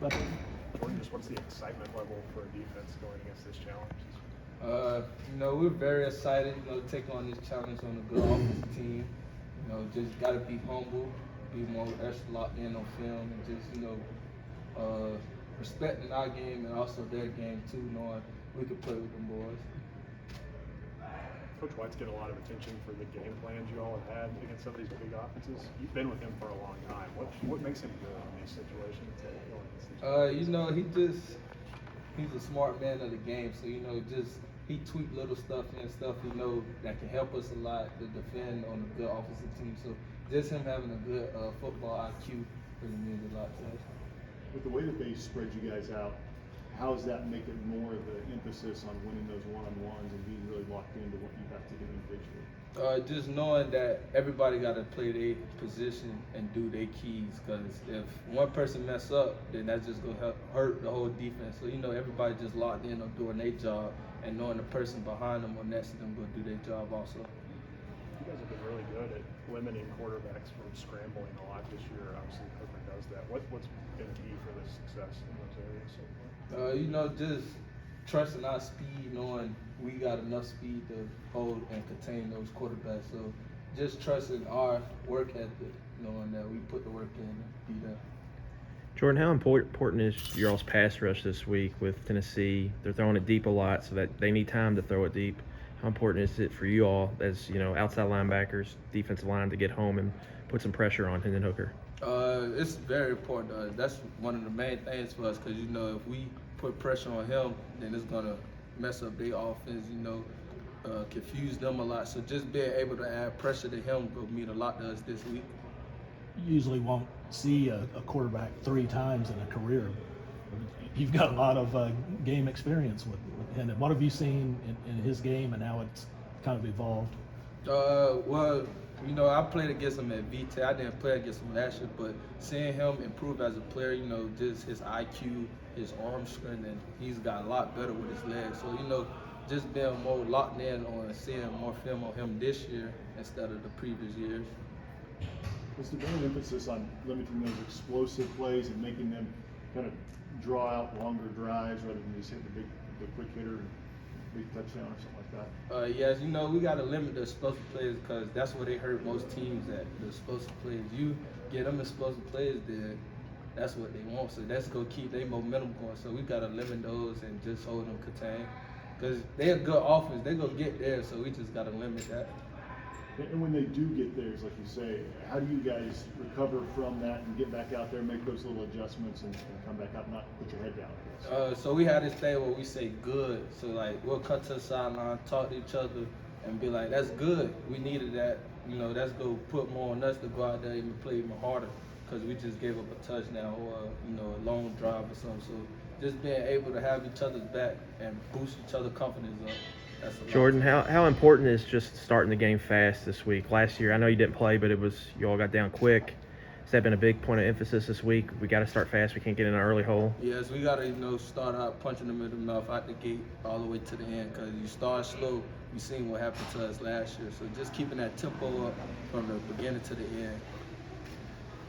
better. Jordan, just what's the excitement level for a defense going against this challenge? We're very excited, to take on this challenge on a good offensive team. Just got to be humble, be more extra locked in on film, and just, respecting our game and also their game too, knowing we could play with them boys. Coach White's getting a lot of attention for the game plans you all have had against some of these big offenses. You've been with him for a long time. What makes him good in these situations? He's a smart man of the game, so he tweak little stuff and stuff that can help us a lot to defend on a good offensive team. So just him having a good football IQ really means a lot to us. With the way that they spread you guys out, how does that make it more of the emphasis on winning those one-on-ones and being really locked into what you have to do individually? Just knowing that everybody got to play their position and do their keys, because if one person mess up, then that's just going to hurt the whole defense. So, everybody just locked in on doing their job and knowing the person behind them or next to them going to do their job also. You guys have been really good at limiting quarterbacks from scrambling a lot this year. Obviously, Hooker does that. What's been key for the success in those areas so far? Just trusting our speed, knowing we got enough speed to hold and contain those quarterbacks. So just trusting our work ethic, knowing that we put the work in and be there. Jordan, how important is your all's pass rush this week with Tennessee? They're throwing it deep a lot, so that they need time to throw it deep. How important is it for you all as outside linebackers, defensive line, to get home and put some pressure on Hendon Hooker? It's very important to us. That's one of the main things for us, because if we put pressure on him, then it's gonna mess up their offense. Confuse them a lot. So just being able to add pressure to him will mean a lot to us this week. You usually won't see a quarterback 3 times in a career. You've got a lot of game experience with him. What have you seen in his game and how it's kind of evolved? I played against him at VTech. I didn't play against him last year, but seeing him improve as a player, just his IQ, his arm strength, and he's got a lot better with his legs. So, just being more locked in on seeing more film on him this year instead of the previous years. Was there an emphasis on limiting those explosive plays and making them kind of draw out longer drives rather than just hit the quick hitter and big touchdown or something like that? Yes, we got to limit the explosive plays, because that's where they hurt most teams at, the explosive plays. You get them explosive plays, then that's what they want. So that's going to keep their momentum going. So we got to limit those and just hold them contained, because they're a good offense. They're going to get there, so we just got to limit that. And when they do get theirs, like you say, how do you guys recover from that and get back out there, make those little adjustments and come back out, not put your head down, I guess? So we had this thing where we say good. So we'll cut to the sideline, talk to each other, and be like, that's good. We needed that. Let's go put more on us to go out there and play even harder, because we just gave up a touchdown or a long drive or something. So just being able to have each other's back and boost each other's confidence up. Jordan, how important is just starting the game fast this week? Last year, I know you didn't play, but you all got down quick. Has that been a big point of emphasis this week? We got to start fast. We can't get in an early hole. Yes, we got to start out punching them in the mouth out the gate all the way to the end, because you start slow. We seen what happened to us last year. So just keeping that tempo up from the beginning to the end.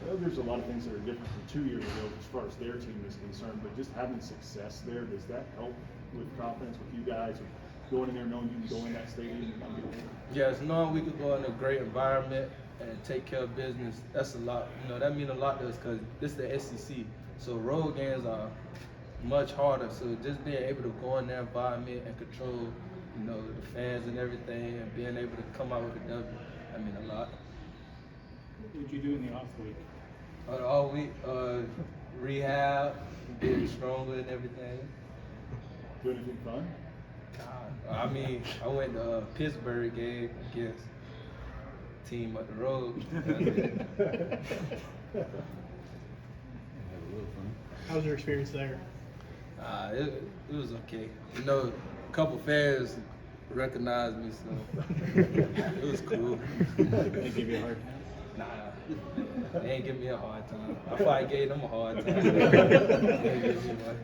Well, there's a lot of things that are different from 2 years ago as far as their team is concerned, but just having success there, does that help with confidence with you guys? Going in there knowing you can go in that stadium and not get there? Yes, knowing we could go in a great environment and take care of business, that's a lot. That means a lot to us, because this is the SEC. So road games are much harder. So just being able to go in that environment and control, the fans and everything, and being able to come out with a W, I mean a lot. What would you do in the off week? All week, rehab, getting stronger and everything. Do anything fun? I went to Pittsburgh game against team up the road. How was your experience there? It was okay. A couple fans recognized me, so it was cool. They give you a hard time? Nah, they ain't give me a hard time. I probably gave them a hard time. They didn't give me one.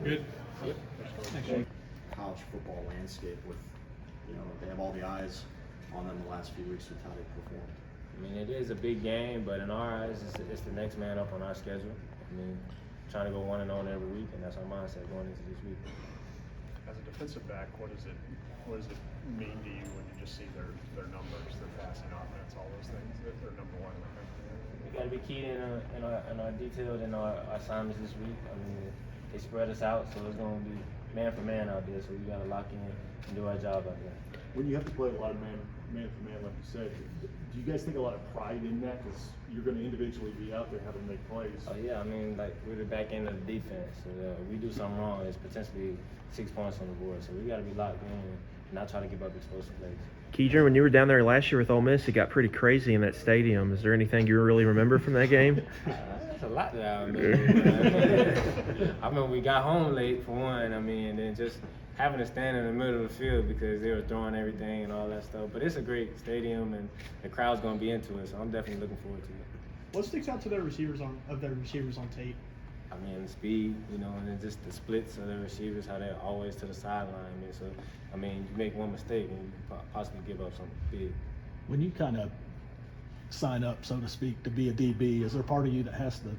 Good. College football landscape with, they have all the eyes on them the last few weeks with how they performed. I mean, it is a big game, but in our eyes, it's the next man up on our schedule. I mean, trying to go 1-0 every week, and that's our mindset going into this week. As a defensive back, what does it mean to you when you just see their numbers, their passing offense, all those things? They're number one in the country. We got to be keyed in our detailed in our assignments this week. I mean, they spread us out, so it's going to be man for man out there. So we got to lock in and do our job out there. When you have to play a lot of man for man, like you said, do you guys take a lot of pride in that? Because you're going to individually be out there having to make plays. Oh yeah, I mean, like we're the back end of the defense. So if we do something wrong, it's potentially 6 points on the board. So we got to be locked in and not try to give up explosive plays. Keidron, when you were down there last year with Ole Miss, it got pretty crazy in that stadium. Is there anything you really remember from that game? That's a lot that I remember. I remember we got home late for one. I mean, and then just having to stand in the middle of the field because they were throwing everything and all that stuff. But it's a great stadium and the crowd's going to be into it. So I'm definitely looking forward to it. What sticks out to their receivers on tape? I mean, the speed, you know, and then just the splits of the receivers, how they're always to the sideline. I mean, so, I mean, you make one mistake and you possibly give up something big. When you kind of sign up, so to speak, to be a DB, is there part of you that has to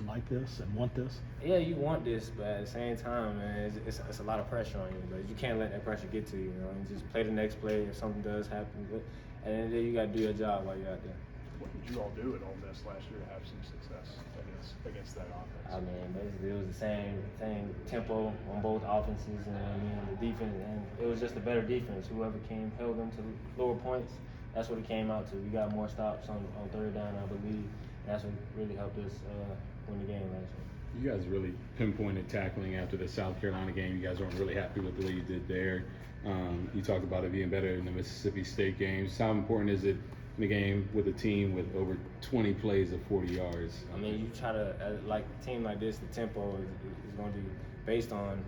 like this and want this? Yeah, you want this, but at the same time, man, it's a lot of pressure on you. But you can't let that pressure get to you, you know, and just play the next play if something does happen. But at the end of the day, you got to do your job while you're out there. What did you all do at Ole Miss last year to have some success against that offense? I mean, basically it was the same tempo on both offenses, and I mean the defense, and it was just a better defense. Whoever held them to lower points, that's what it came out to. We got more stops on third down, I believe. And that's what really helped us win the game last year. You guys really pinpointed tackling after the South Carolina game. You guys weren't really happy with the way you did there. You talked about it being better in the Mississippi State games. How important is it in a game with a team with over 20 plays of 40 yards? I mean, you try to, like a team like this, the tempo is going to be based on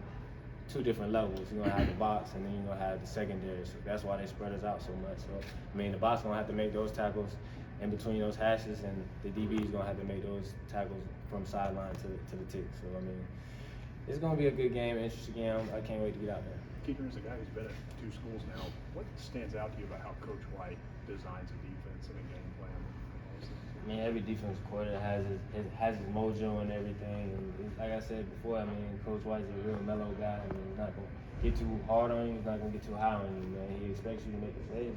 two different levels. You're going to have the box and then you're going to have the secondary. So that's why they spread us out so much. So, I mean, the box is going to have to make those tackles in between those hashes, and the DB is going to have to make those tackles from sideline to the tick. So, I mean, it's going to be a good game, interesting game. I can't wait to get out there. Keidron is a guy who's been at 2 schools now. What stands out to you about how Coach Wright designs a defense and a game plan? I mean, every defensive quarter has his mojo and everything. And like I said before, I mean, Coach White's a real mellow guy. I mean, he's not going to get too hard on you. He's not going to get too high on you, man. He expects you to make the plays.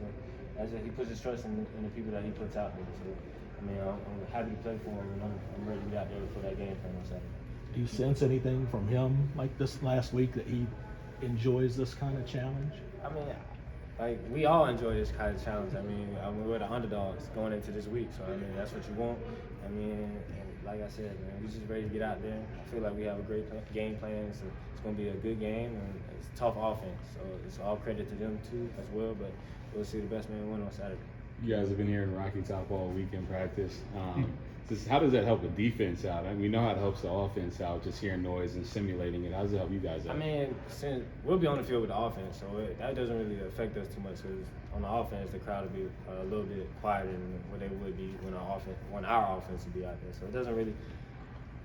And he puts his trust in the people that he puts out there. So, I mean, I'm happy to play for him, and I'm ready to be out there for that game plan on Saturday. Do you sense anything from him like this last week that he enjoys this kind of challenge? I mean, like, we all enjoy this kind of challenge. I mean, we're the underdogs going into this week, so I mean, that's what you want. I mean, and like I said, man, we're just ready to get out there. I feel like we have a great game plan. It's going to be a good game, and it's a tough offense. So it's all credit to them too as well. But we'll see the best man win on Saturday. You guys have been here in Rocky Top all week in practice. How does that help the defense out? I mean, we know how it helps the offense out, just hearing noise and simulating it. How does it help you guys out? I mean, since we'll be on the field with the offense, so that doesn't really affect us too much. Because on the offense, the crowd will be a little bit quieter than what they would be when our offense would be out there. So it doesn't really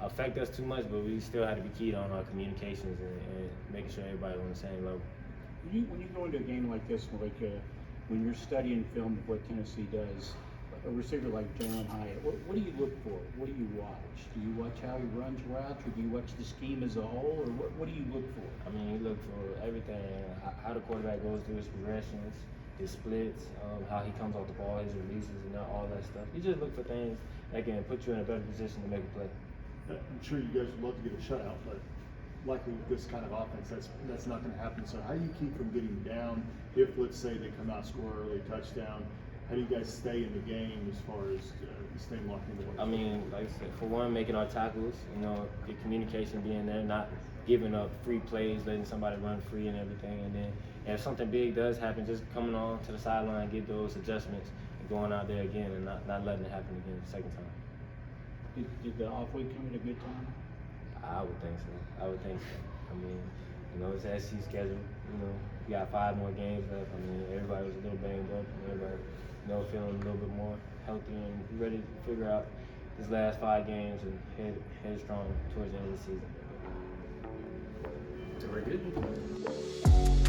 affect us too much, but we still have to be keyed on our communications and making sure everybody's on the same level. When you go into a game like this, when you're studying film of what Tennessee does, a receiver like Jalen Hyatt, what do you look for? What do you watch? Do you watch how he runs routes, or do you watch the scheme as a whole, or what do you look for? I mean, you look for everything, how the quarterback goes through his progressions, his splits, how he comes off the ball, his releases, and all that stuff. You just look for things that can put you in a better position to make a play. I'm sure you guys would love to get a shutout, but likely with this kind of offense, that's not going to happen. So how do you keep from getting down if, let's say, they come out, score early, touchdown? How do you guys stay in the game as far as staying locked into what? I mean, like I said, for one, making our tackles, you know, the communication being there, not giving up free plays, letting somebody run free and everything. And then if something big does happen, just coming on to the sideline, get those adjustments, and going out there again and not letting it happen again the second time. Did the off week come at a good time? I would think so. I mean, you know, it's an SC schedule. You know, we got 5 more games left. I mean, everybody was a little banged up. And everybody, you know, feeling a little bit more healthy and ready to figure out this last 5 games and head strong towards the end of the season. Very good.